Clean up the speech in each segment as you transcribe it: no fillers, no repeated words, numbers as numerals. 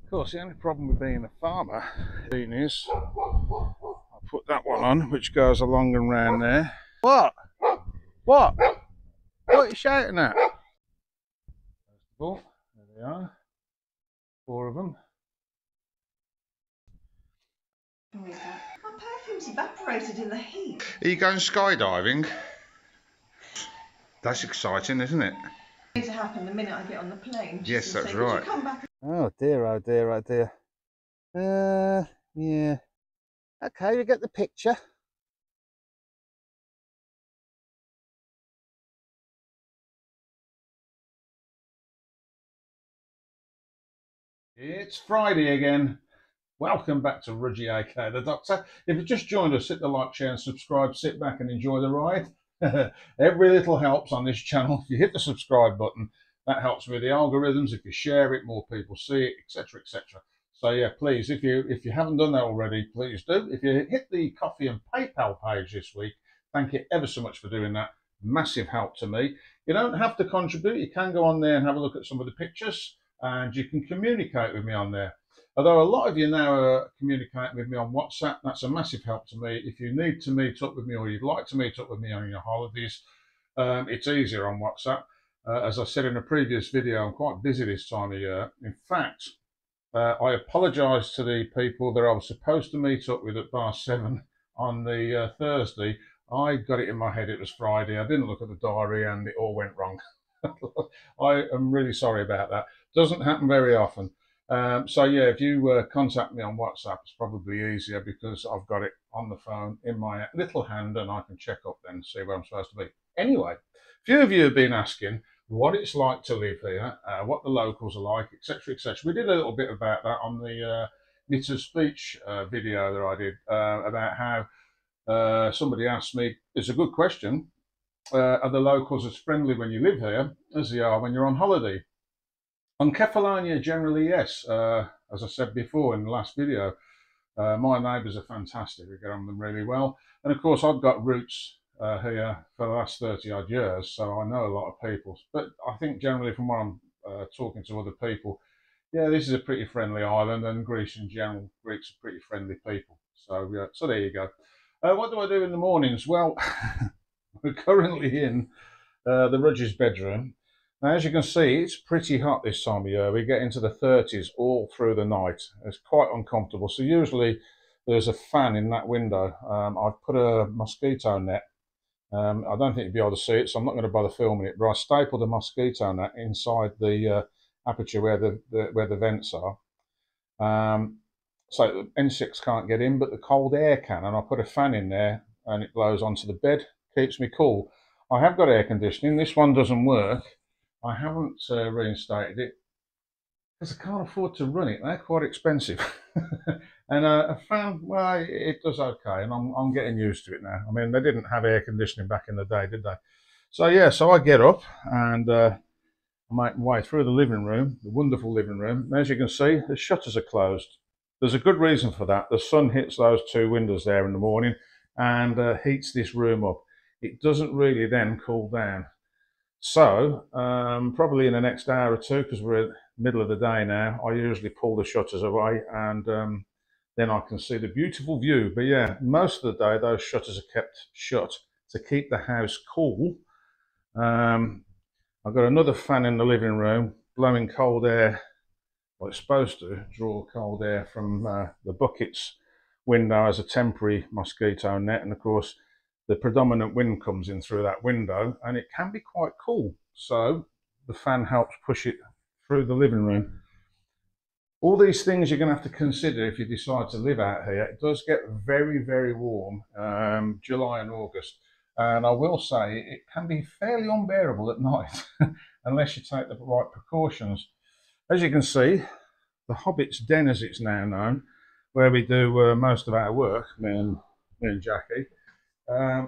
Of course, the only problem with being a farmer is I'll put that one on, which goes along and round there. What? What? What are you shouting at? First of all, there they are. 4 of them. My perfume's evaporated in the heat. Are you going skydiving? That's exciting, isn't it? It's going to happen the minute I get on the plane. Yes, that's say, right. you come back? Oh dear, oh dear, oh dear. Yeah. Okay, you get the picture. It's Friday again. Welcome back to Rudgy aka the Doctor. If you've just joined us, hit the like, share and subscribe. Sit back and enjoy the ride. Every little helps on this channel. If you hit the subscribe button, that helps with the algorithms. If you share it, more people see it, etc, etc. So yeah, please, if you haven't done that already, please do. If you hit the Coffee and PayPal page this week, thank you ever so much for doing that. Massive help to me. You don't have to contribute. You can go on there and have a look at some of the pictures, and you can communicate with me on there. Although a lot of you now are communicating with me on WhatsApp, that's a massive help to me. If you need to meet up with me or you'd like to meet up with me on your holidays, it's easier on WhatsApp. As I said in a previous video, I'm quite busy this time of year. In fact, I apologise to the people that I was supposed to meet up with at bar 7 on the Thursday. I got it in my head it was Friday. I didn't look at the diary and it all went wrong. I am really sorry about that. Doesn't happen very often. So yeah, if you contact me on WhatsApp, it's probably easier because I've got it on the phone in my little hand and I can check up then and see where I'm supposed to be. Anyway, a few of you have been asking what it's like to live here, what the locals are like, etc, etc. We did a little bit about that on the Knitter's Speech video that I did about how somebody asked me, it's a good question, are the locals as friendly when you live here as they are when you're on holiday? On Kefalonia, generally, yes. As I said before in the last video, my neighbours are fantastic. We get on with them really well. And of course, I've got roots here for the last 30 odd years, so I know a lot of people. But I think generally from what I'm talking to other people, yeah, this is a pretty friendly island, and Greece in general, Greeks are pretty friendly people. So, yeah, so there you go. What do I do in the mornings? Well, we're currently in the Rudge's bedroom. Now, as you can see, it's pretty hot this time of year. We get into the 30s all through the night. It's quite uncomfortable. So usually there's a fan in that window. I've put a mosquito net. I don't think you'll be able to see it, so I'm not going to bother filming it. But I stapled a mosquito net inside the aperture where the vents are. So the insects can't get in, but the cold air can. And I put a fan in there, and it blows onto the bed, keeps me cool. I have got air conditioning. This one doesn't work. I haven't reinstated it because I can't afford to run it. They're quite expensive. And a fan, well, it does okay, and I'm getting used to it now. I mean, they didn't have air conditioning back in the day, did they? So yeah, so I get up and I make my way through the living room, the wonderful living room. As you can see, the shutters are closed. There's a good reason for that. The sun hits those 2 windows there in the morning and heats this room up. It doesn't really then cool down. So, probably in the next hour or two, because we're in the middle of the day now, I usually pull the shutters away and then I can see the beautiful view. But yeah, most of the day, those shutters are kept shut to keep the house cool. I've got another fan in the living room blowing cold air. Well, it's supposed to draw cold air from the bucket's window as a temporary mosquito net. And of course, the predominant wind comes in through that window and it can be quite cool. So the fan helps push it through the living room. All these things you're going to have to consider if you decide to live out here. It does get very, very warm, July and August. And I will say it can be fairly unbearable at night unless you take the right precautions. As you can see, the Hobbit's Den, as it's now known, where we do most of our work, me and Jackie,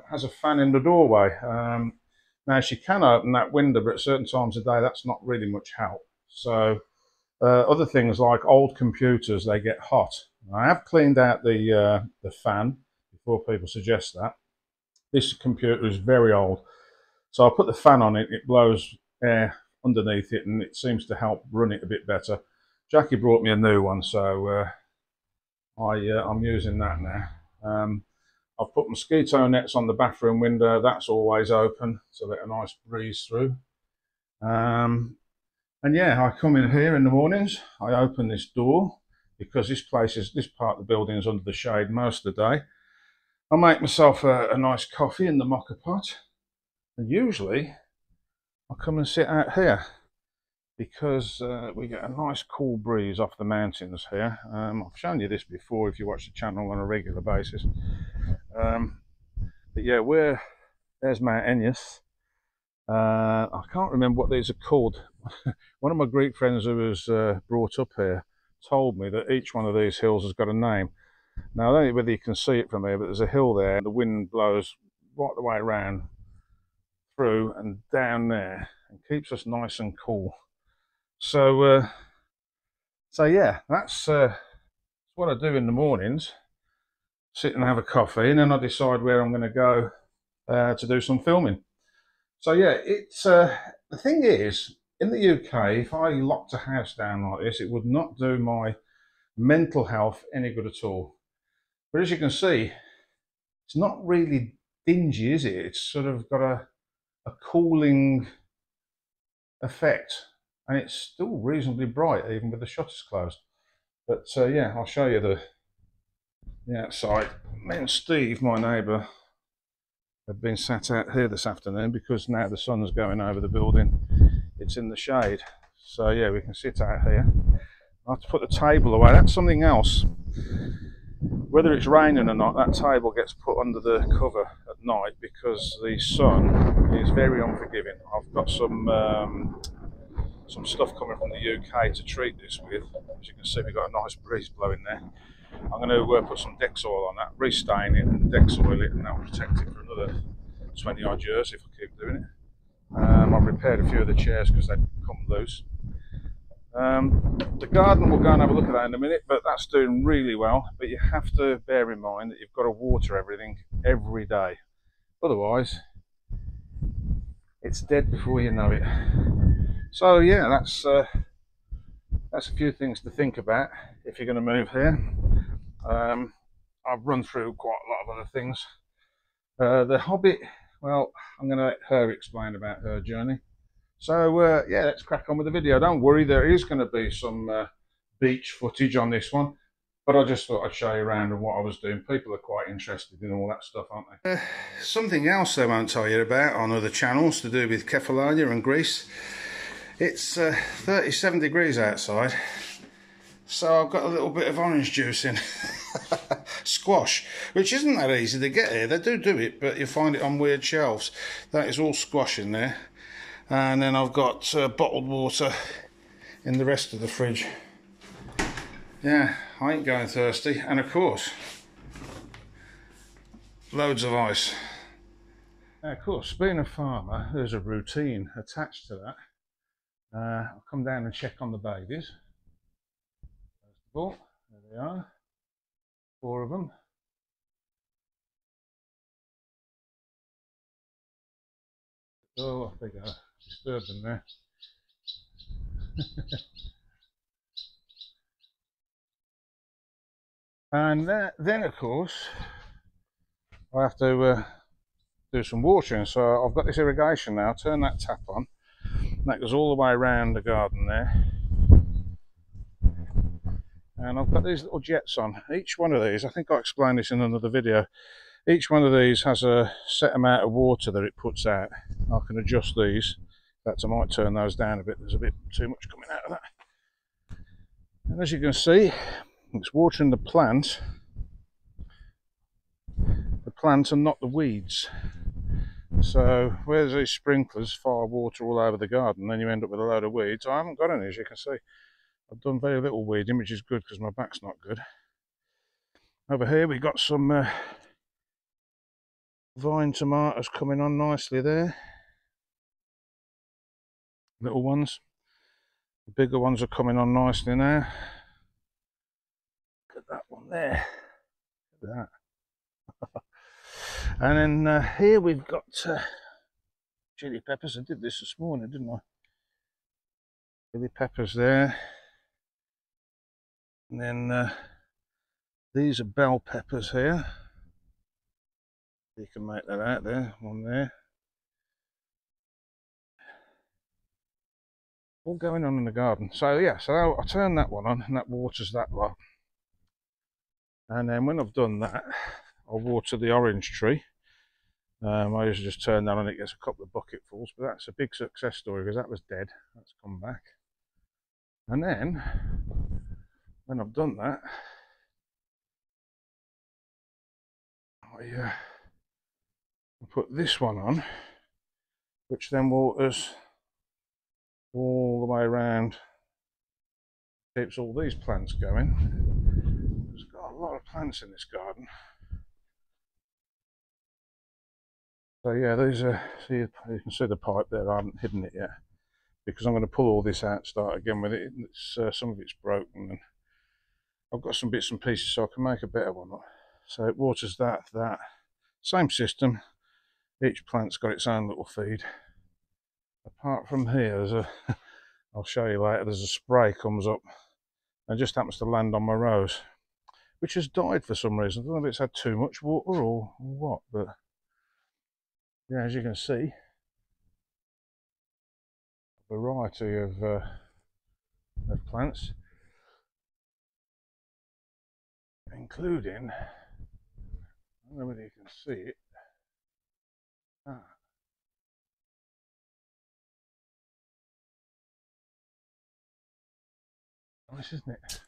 has a fan in the doorway. Now she can open that window, but at certain times of day that's not really much help. So other things like old computers, they get hot. I have cleaned out the fan before people suggest that. This computer is very old, so I put the fan on it. It blows air underneath it, and it seems to help run it a bit better. Jackie brought me a new one, so I'm using that now. I've put mosquito nets on the bathroom window. That's always open to let a nice breeze through. And yeah, I come in here in the mornings. I open this door because this part of the building is under the shade most of the day. I make myself a nice coffee in the mocha pot, and usually I come and sit out here because we get a nice cool breeze off the mountains here. I've shown you this before if you watch the channel on a regular basis. But yeah, there's Mount Enyas. I can't remember what these are called. One of my Greek friends who was brought up here told me that each one of these hills has got a name. Now, I don't know whether you can see it from here, but there's a hill there, and the wind blows right the way around through and down there and keeps us nice and cool. So yeah, that's what I do in the mornings. Sit and have a coffee, and then I decide where I'm going to go to do some filming. So yeah, it's the thing is, in the UK, if I locked a house down like this, it would not do my mental health any good at all. But as you can see, it's not really dingy, is it? It's sort of got a cooling effect, and it's still reasonably bright even with the shutters closed. But yeah, I'll show you the outside. Me and Steve, my neighbour, have been sat out here this afternoon because now the sun's going over the building. It's in the shade, so yeah, we can sit out here. I have to put the table away. That's something else. Whether it's raining or not, that table gets put under the cover at night because the sun is very unforgiving. I've got some stuff coming from the UK to treat this with. As you can see, we've got a nice breeze blowing there. I'm going to put some Dex oil on that, restain it and Dex oil it, and that will protect it for another 20 odd years if I keep doing it. I've repaired a few of the chairs because they'd come loose. The garden, we'll go and have a look at that in a minute, but that's doing really well. But you have to bear in mind that you've got to water everything every day. Otherwise, it's dead before you know it. So yeah, that's a few things to think about if you're going to move here. I've run through quite a lot of other things. The Hobbit, well, I'm going to let her explain about her journey. So yeah, let's crack on with the video. Don't worry, there is going to be some beach footage on this one, but I just thought I'd show you around and what I was doing. People are quite interested in all that stuff, aren't they? Something else they won't tell you about on other channels to do with Kefalonia and Greece. It's 37 degrees outside, so I've got a little bit of orange juice in. Squash, which isn't that easy to get here. They do it, but you find it on weird shelves. That is all squash in there. And then I've got bottled water in the rest of the fridge. Yeah, I ain't going thirsty. And of course, loads of ice. Now, of course, being a farmer, there's a routine attached to that. I'll come down and check on the babies. First of all, there they are. 4 of them. Oh, off they go. Disturbed them there. And then, of course, I have to do some watering. So I've got this irrigation now. Turn that tap on. That goes all the way around the garden there. And I've got these little jets on. Each one of these, I think I explained this in another video, each one of these has a set amount of water that it puts out. I can adjust these. In fact, I might turn those down a bit. There's a bit too much coming out of that. And as you can see, it's watering the plant and not the weeds. So where there's these sprinklers fire water all over the garden, then you end up with a load of weeds. I haven't got any, as you can see. I've done very little weeding, which is good because my back's not good. Over here we've got some vine tomatoes coming on nicely there. Little ones. The bigger ones are coming on nicely now. Look at that one there. Look at that. And then here we've got chili peppers. I did this morning, didn't I? Chili peppers there. And then these are bell peppers here. You can make that out there, one there. All going on in the garden. So yeah, so I turn that one on and that waters that lot. And then when I've done that, I'll water the orange tree. I usually just turn that on, it gets a couple of bucketfuls, but that's a big success story because that was dead. That's come back. And then, when I've done that, I put this one on, which then waters all the way around, keeps all these plants going. There's got a lot of plants in this garden. So yeah, these are, see, you can see the pipe there, I haven't hidden it yet, because I'm going to pull all this out and start again with it. It's, some of it's broken, and I've got some bits and pieces so I can make a better one up. So it waters that, same system, each plant's got its own little feed. Apart from here, there's a, I'll show you later, there's a spray comes up and just happens to land on my rose, which has died for some reason. I don't know if it's had too much water or what, but yeah, as you can see, a variety of plants, including, I don't know whether you can see it, nice, isn't it?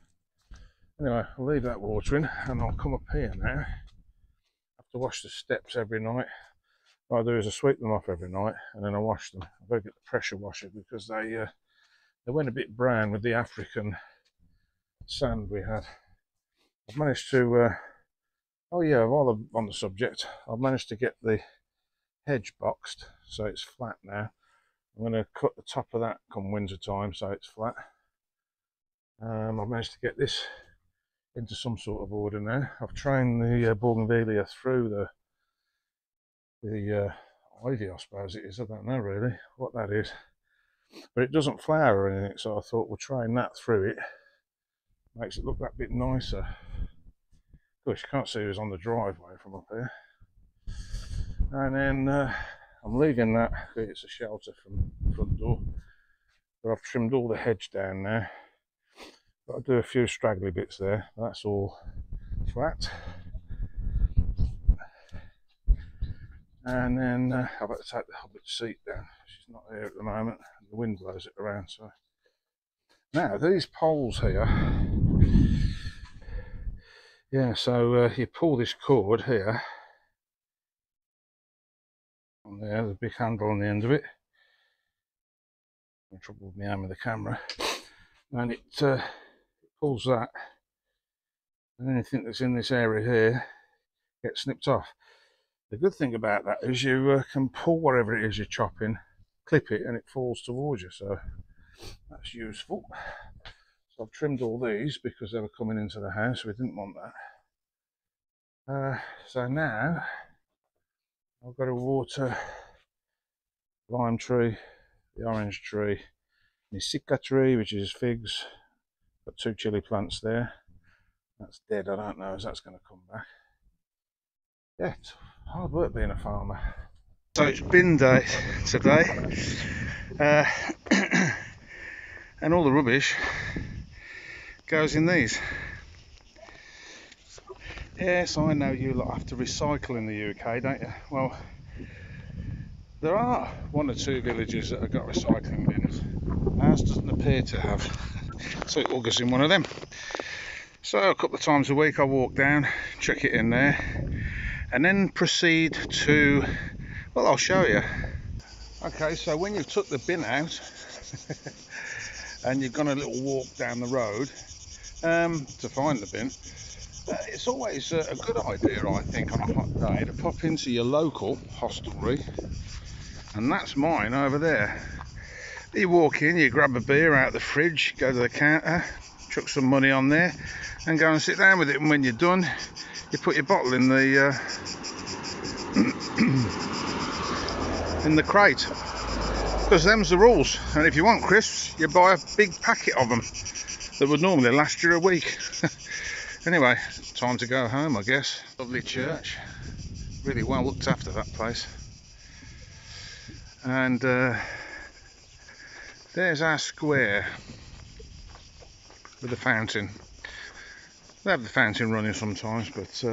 Anyway, I'll leave that watering and I'll come up here now. I have to wash the steps every night. What I do is I sweep them off every night and then I wash them. I better get the pressure washer because they went a bit brown with the African sand we had. I've managed to, oh yeah, while I'm on the subject, I've managed to get the hedge boxed so it's flat now. I'm going to cut the top of that come winter time so it's flat. I've managed to get this into some sort of order now. I've trained the bougainvillea through the ivy, I suppose it is. I don't know really what that is, but it doesn't flower or anything, so I thought we'll train that through it. Makes it look that bit nicer. Of course, you can't see who's on the driveway from up here. And then I'm leaving that, it's a shelter from the front door, but I've trimmed all the hedge down now. Got to do a few straggly bits there. That's all flat. And then I've got to take the hobbit's seat down. She's not here at the moment. The wind blows it around. So now these poles here. Yeah, so you pull this cord here. On there, there's a big handle on the end of it. I'm in trouble with my arm with the camera. And it pulls that, and anything that's in this area here gets snipped off. The good thing about that is you can pull whatever it is you're chopping, clip it, and it falls towards you, so that's useful. So I've trimmed all these because they were coming into the house, we didn't want that. So now I've got to water the lime tree, the orange tree, the Sika tree, which is figs. Got 2 chili plants there. That's dead, I don't know if that's going to come back. Yeah, it's hard work being a farmer. So it's bin day today, and all the rubbish goes in these. Yes, I know you lot have to recycle in the UK, don't you? Well, there are 1 or 2 villages that have got recycling bins. Ours doesn't appear to have. So it all goes in one of them. So a couple of times a week I walk down, chuck it in there, and then proceed to, well, I'll show you. Okay, so when you've took the bin out and you've gone a little walk down the road to find the bin, it's always a good idea, I think, on a hot day to pop into your local hostelry, and that's mine over there. You walk in, you grab a beer out of the fridge, go to the counter, chuck some money on there and go and sit down with it, and when you're done you put your bottle in the in the crate, because them's the rules. And if you want crisps, you buy a big packet of them, that would normally last you a week. Anyway, time to go home, I guess. Lovely church. Really well looked after, that place. And there's our square with the fountain. They have the fountain running sometimes, but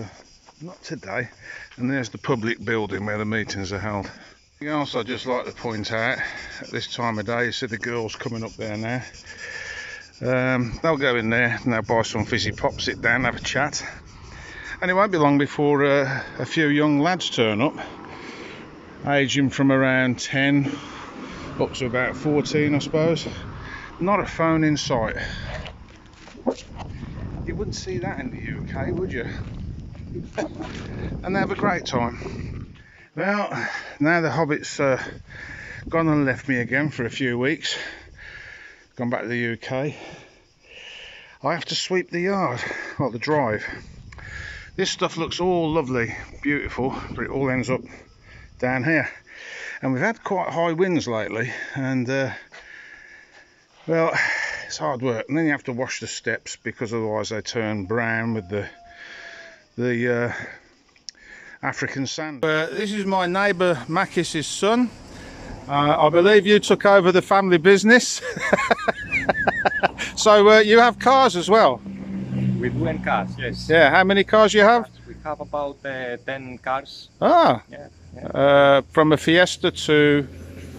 not today. And there's the public building where the meetings are held. Something else I'd just like to point out at this time of day, you see the girls coming up there now. They'll go in there and they'll buy some fizzy pop, sit down, have a chat. And it won't be long before a few young lads turn up, aging from around 10 up to about 14, I suppose. Not a phone in sight. You wouldn't see that in the UK, would you? And they have a great time. Well, now the Hobbit's gone and left me again for a few weeks, gone back to the UK, I have to sweep the yard, well, the drive. This stuff looks all lovely, beautiful, but it all ends up down here. And we've had quite high winds lately, and well, it's hard work. And then you have to wash the steps because otherwise they turn brown with the African sand. This is my neighbour Makis's son. I believe you took over the family business. So you have cars as well? We do in cars, yes. Yeah, how many cars you have? We have about 10 cars. Ah, yeah. From a Fiesta to...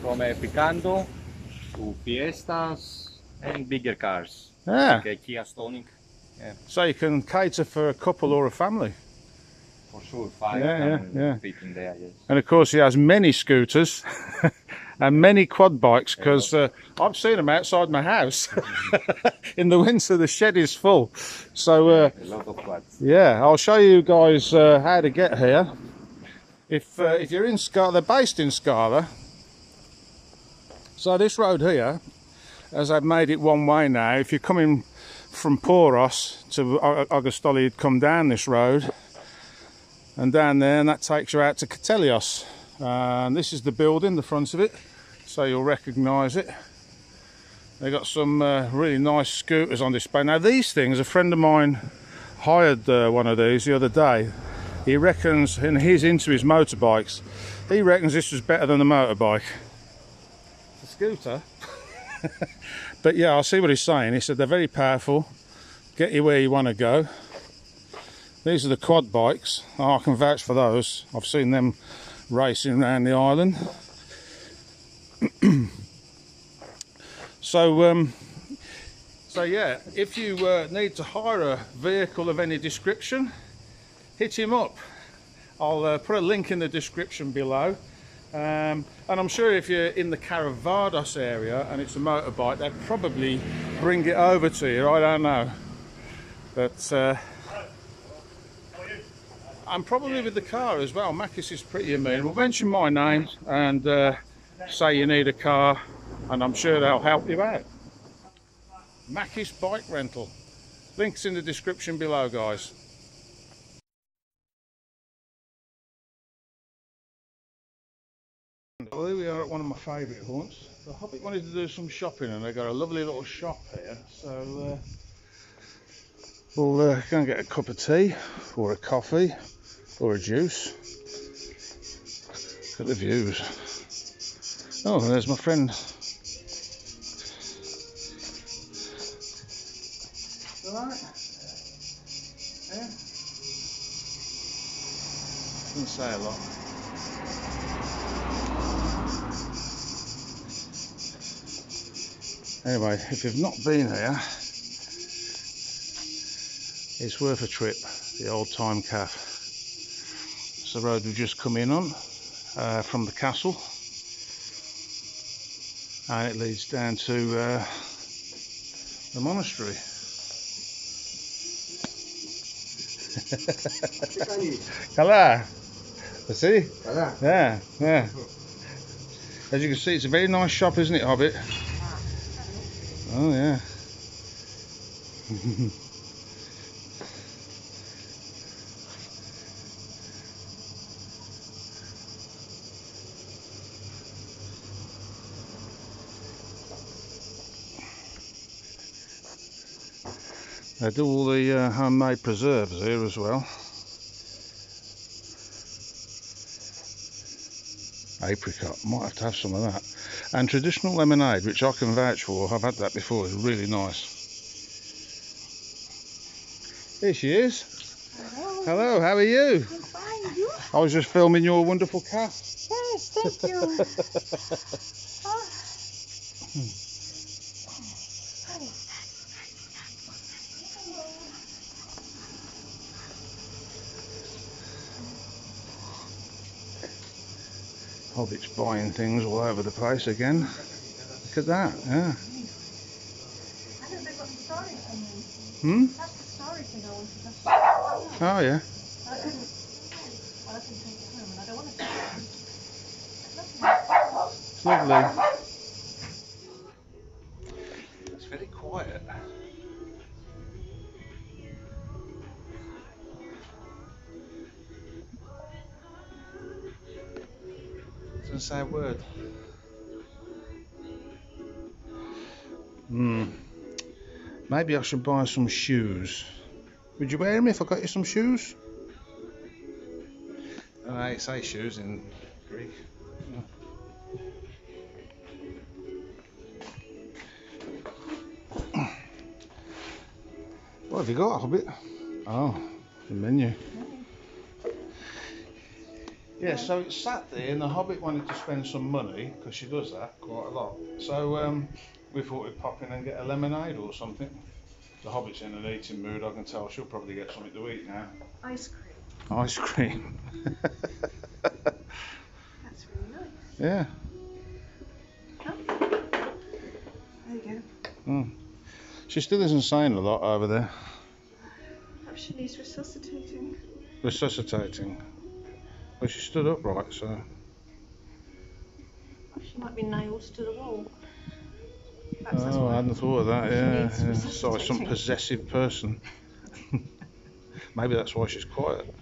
From a Picanto to Fiestas and bigger cars. Yeah. Like a Kia Stonic. Yeah. So you can cater for a couple or a family. For sure, 5 yeah. fit in there, yes. And of course he has many scooters and many quad bikes, because I've seen them outside my house. In the winter the shed is full. So A lot of quads. yeah, I'll show you guys how to get here. If you're in Scala, they're based in Scala. So this road here, as I've made it one way now, if you're coming from Poros to Augustoli, you'd come down this road and down there, and that takes you out to Katelios. And this is the building, the front of it, so you'll recognise it. They've got some really nice scooters on display. Now these things, a friend of mine hired one of these the other day. He reckons, and he's into his motorbikes, he reckons this was better than the motorbike. The scooter. But yeah, I'll see what he's saying. He said they're very powerful, get you where you want to go. These are the quad bikes. Oh, I can vouch for those. I've seen them racing around the island. So yeah, if you need to hire a vehicle of any description, hit him up. I'll put a link in the description below. And I'm sure if you're in the Caravados area and it's a motorbike, they'd probably bring it over to you. I don't know. But I'm probably with the car as well. Makis is pretty amenable. Mention my name and say you need a car, and I'm sure they'll help you out. Makis Bike Rental. Links in the description below, guys. Well, here we are at one of my favourite haunts. The Hobbit wanted to do some shopping, and they got a lovely little shop here. So we'll go and get a cup of tea, or a coffee, or a juice. Look at the views. Oh, and there's my friend. Alright? Yeah? Doesn't say a lot. Anyway, if you've not been here, it's worth a trip, the Old Time Café. It's the road we've just come in on from the castle, and it leads down to the monastery. Hello. See? Yeah, yeah. As you can see, it's a very nice shop, isn't it, Hobbit? Oh yeah. They do all the homemade preserves here as well. Apricot, might have to have some of that. And traditional lemonade, which I can vouch for, I've had that before, it's really nice. Here she is. Hello. Hello, how are you? I'm fine, you? I was just filming your wonderful cat. Yes, thank you. Oh. Hobbit's buying things all over the place again. Look at that, yeah. I know they've got the stories from them. Hmm? That's the story thing I wanted to Oh yeah. I couldn't take it home and I don't want to take it home. It's lovely. It's very quiet. Doesn't say a word. Maybe I should buy some shoes. Would you wear them if I got you some shoes? I say shoes in Greek. What have you got, Hobbit? Oh, the menu. Yeah, so it's sat there and the Hobbit wanted to spend some money, because she does that quite a lot. So we thought we'd pop in and get a lemonade or something. The Hobbit's in an eating mood, I can tell. She'll probably get something to eat now. Ice cream. Ice cream. That's really nice. Yeah. Huh? There you Mm. She still isn't saying a lot over there. Perhaps she needs resuscitating. Resuscitating. Well, she stood upright, so. She might be nailed to the wall. Perhaps that's Oh, why. I hadn't thought of that, She yeah. needs Yeah. So, some resuscitating. possessive person. Maybe that's why she's quiet.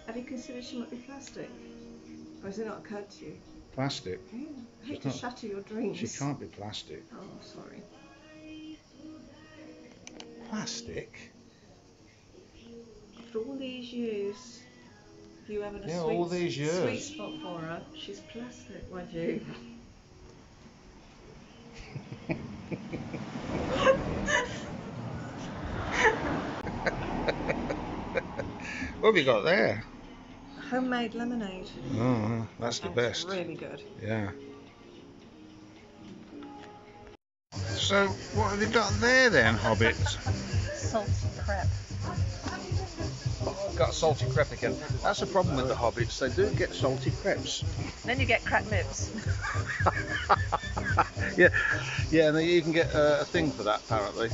Have you considered she might be plastic? Or has it not occurred to you? Plastic? Yeah. I hate She's to not- shatter your dreams. She can't be plastic. Oh, sorry. Plastic? After all these years, you having a Yeah, sweet, all these years. sweet spot for her, she's plastic, mind you. What have you got there? Homemade lemonade. Oh, that's the And best. it's really good. Yeah. So, what have you got there then, Hobbit? Salty crap. I've got salty crepe again. That's the problem with the Hobbits, they do get salty crepes. Then you get crap lips. Yeah, yeah, and they even get a thing for that apparently.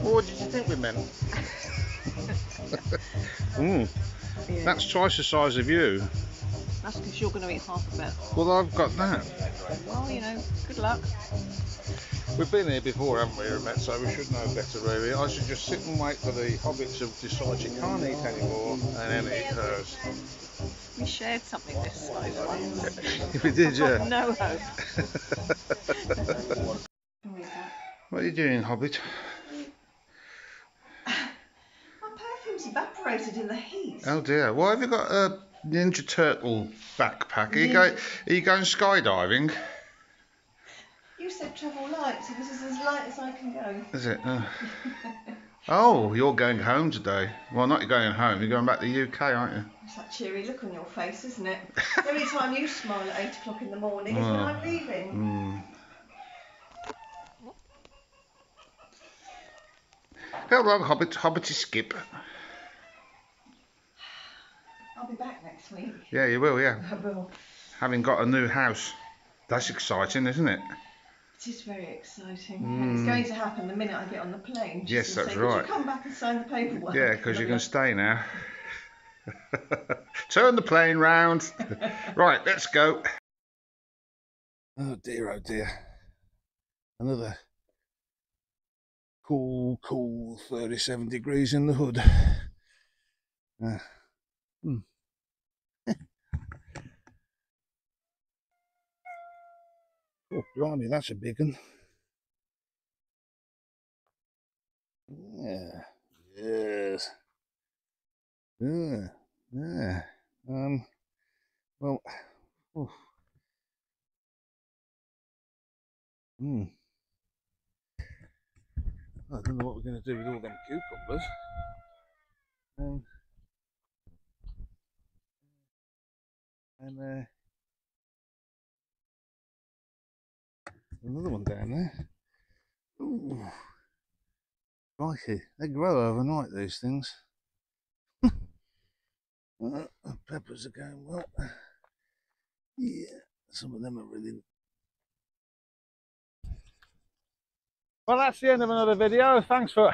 What did you think we meant? Yeah. That's twice the size of you. That's because you're going to eat half of it. Well, I've got that. Well, you know, good luck. We've been here before, haven't we, Emmett? So we should know better, really. I should just sit and wait for the Hobbit to decide she can't eat anymore and then eat hers. We shared something this size once. If we did, yeah. No hope. What are you doing, Hobbit? My perfume's evaporated in the heat. Oh dear. Why have you got a Ninja Turtle backpack? Are you going skydiving? You said travel light, so this is as light as I can go. Is it? Oh, you're going home today. Well, not you're going home. You're going back to the UK, aren't you? It's that cheery look on your face, isn't it? The only time you smile at 8 o'clock in the morning is when I'm leaving. Hello, Hobbity Skip. I'll be back next week. Yeah, you will, yeah. I will. Having got a new house. That's exciting, isn't it? It is very exciting. And it's going to happen the minute I get on the plane. Yes, She's gonna that's say, "Could right. you come back and sign the paperwork?" Yeah, because you can stay now. Turn the plane round. Right, let's go. Oh dear. Another cool 37 degrees in the hood. Oh, blimey, that's a big one. Yeah. Yes. Yeah. Yeah. Well. Oof. I don't know what we're going to do with all them cucumbers. And another one down there. Ooh, crikey, they grow overnight, these things. Peppers are going well. Yeah, some of them are really... Well, that's the end of another video. Thanks for...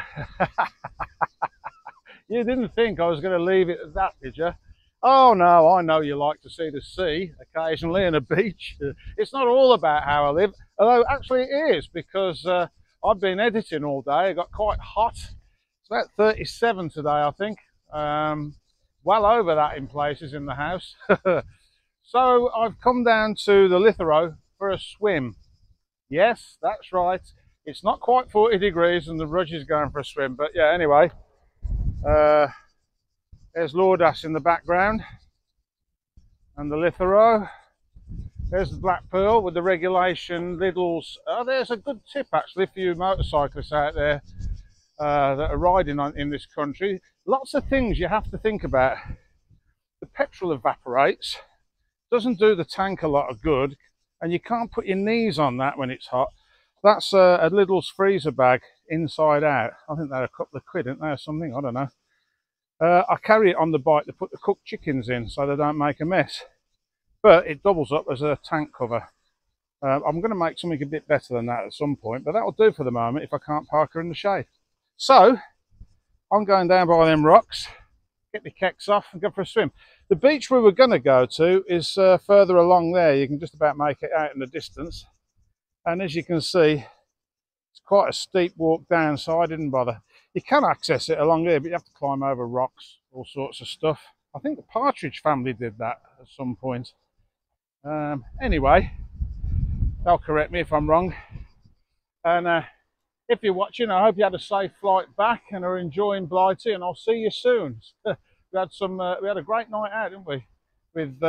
You didn't think I was going to leave it at that, did you? Oh no, I know you like to see the sea occasionally and a beach. It's not all about how I live, although actually it is, because I've been editing all day. It got quite hot. It's about 37 today, I think. Well over that in places in the house. So I've come down to the Lithero for a swim. Yes, that's right. It's not quite 40 degrees and the Rudge is going for a swim, but yeah, anyway. There's Lordas in the background and the Lithero. There's the Black Pearl with the regulation Lidl's. Oh, there's a good tip actually for you motorcyclists out there that are riding in this country. Lots of things you have to think about. The petrol evaporates, doesn't do the tank a lot of good, and you can't put your knees on that when it's hot. That's a Lidl's freezer bag inside out. I think they're a couple of quid, aren't they, or something? I don't know. I carry it on the bike to put the cooked chickens in so they don't make a mess. But it doubles up as a tank cover. I'm going to make something a bit better than that at some point, but that'll do for the moment if I can't park her in the shade. So, I'm going down by them rocks, get my kecks off and go for a swim. The beach we were going to go to is further along there. You can just about make it out in the distance. And as you can see, it's quite a steep walk down, so I didn't bother. You can access it along here, but you have to climb over rocks, all sorts of stuff. I think the Partridge family did that at some point. Anyway, they'll correct me if I'm wrong. And if you're watching, I hope you had a safe flight back and are enjoying Blighty, and I'll see you soon. We had a great night out, didn't we? With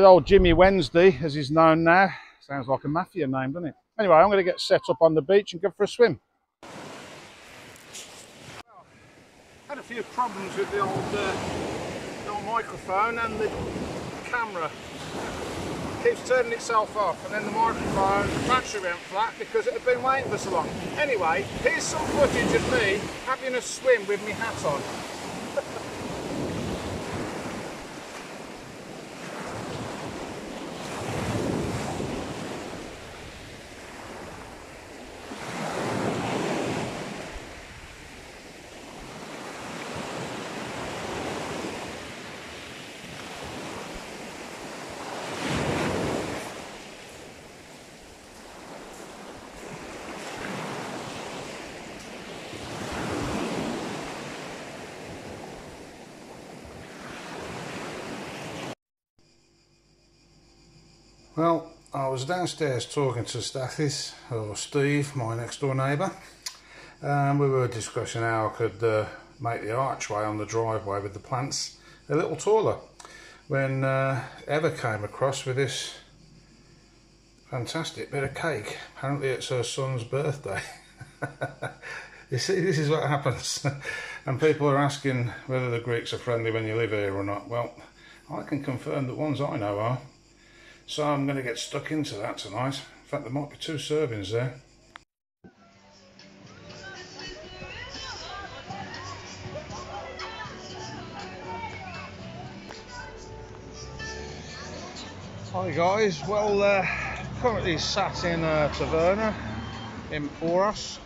old Jimmy Wednesday, as he's known now. Sounds like a mafia name, doesn't it? Anyway, I'm going to get set up on the beach and go for a swim. Well, had a few problems with the old microphone and the camera. It keeps turning itself off, and then the microphone, the battery went flat because it had been waiting for so long. Anyway, here's some footage of me having a swim with my hat on. Well, I was downstairs talking to Stathis, or Steve, my next door neighbour, and we were discussing how I could make the archway on the driveway with the plants a little taller, when Eva came across with this fantastic bit of cake. Apparently it's her son's birthday. You see, this is what happens. And people are asking whether the Greeks are friendly when you live here or not. Well, I can confirm that ones I know are. So I'm going to get stuck into that tonight. In fact, there might be 2 servings there. Hi guys, well currently sat in a taverna in Poros,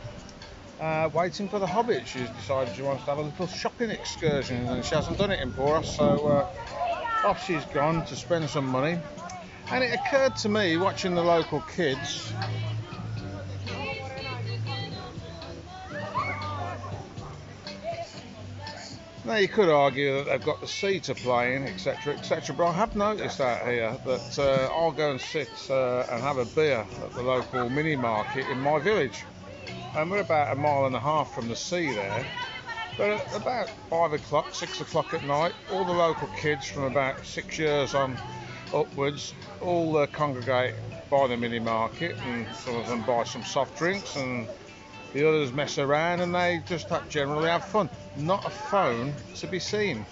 waiting for the Hobbit. She's decided she wants to have a little shopping excursion and she hasn't done it in Poros, so off she's gone to spend some money. And it occurred to me, watching the local kids, now you could argue that they've got the sea to play in, etc, etc, but I have noticed out here that I'll go and sit and have a beer at the local mini market in my village. and we're about 1.5 miles from the sea there. But at about 5 o'clock, 6 o'clock at night, all the local kids from about 6 years on upwards all congregate by the mini market, and some of them buy some soft drinks and the others mess around, and they just generally have fun. Not a phone to be seen.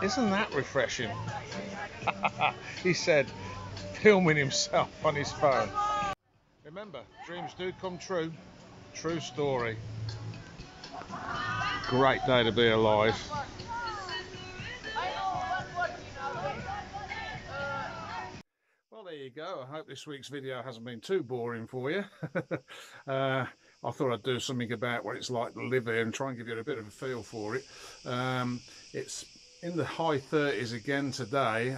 Isn't that refreshing? He said, filming himself on his phone. Remember, dreams do come true. True story. Great day to be alive. Well, there you go. I hope this week's video hasn't been too boring for you. I thought I'd do something about what it's like to live here and try and give you a bit of a feel for it. It's in the high 30s again today.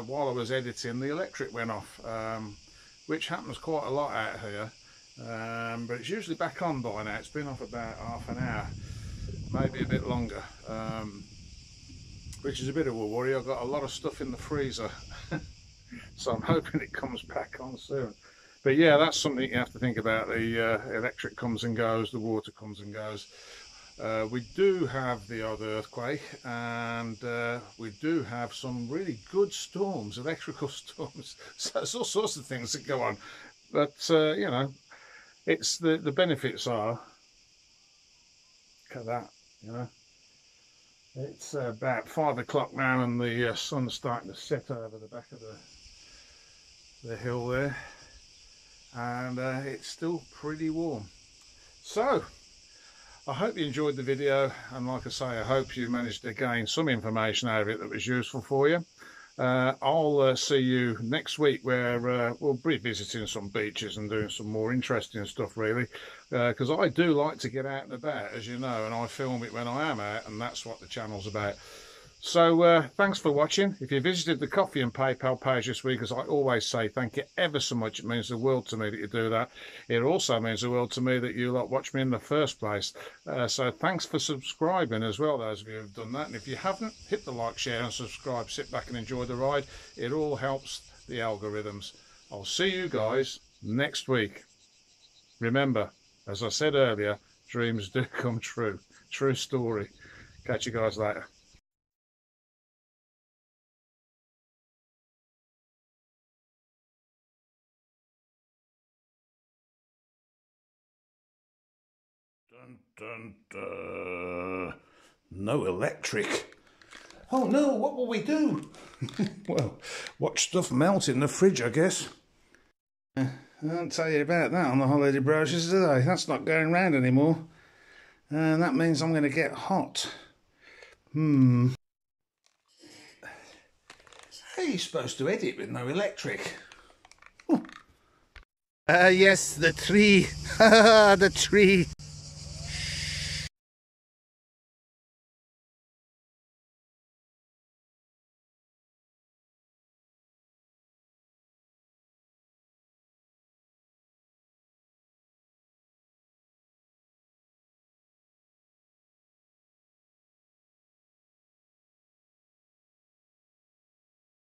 While I was editing, the electric went off, which happens quite a lot out here. But it's usually back on by now. It's been off about half an hour, maybe a bit longer, which is a bit of a worry. I've got a lot of stuff in the freezer. So I'm hoping it comes back on soon. But yeah, that's something you have to think about. The electric comes and goes, the water comes and goes. We do have the odd earthquake, and we do have some really good storms, electrical storms. So there's all sorts of things that go on. But you know, it's the benefits are, look at that, you know. It's about 5 o'clock now, and the sun's starting to set over the back of the hill there, and it's still pretty warm. So I hope you enjoyed the video, and like I say, I hope you managed to gain some information out of it that was useful for you. I'll see you next week, where we'll be visiting some beaches and doing some more interesting stuff, really, because I do like to get out and about, as you know, and I film it when I am out, and that's what the channel's about. So thanks for watching. If you visited the Coffee and PayPal page this week, as I always say, thank you ever so much. It means the world to me that you do that. It also means the world to me that you lot watch me in the first place. So thanks for subscribing as well, those of you who have done that. And if you haven't, hit the like, share and subscribe. Sit back and enjoy the ride. It all helps the algorithms. I'll see you guys next week. Remember, as I said earlier, dreams do come true. True story. Catch you guys later. Dun, dun, dun. No electric. Oh no, what will we do? Well, watch stuff melt in the fridge, I guess. I don't tell you about that on the holiday brochures today. That's not going round anymore. And that means I'm going to get hot. How are you supposed to edit with no electric? Yes, the tree. The tree.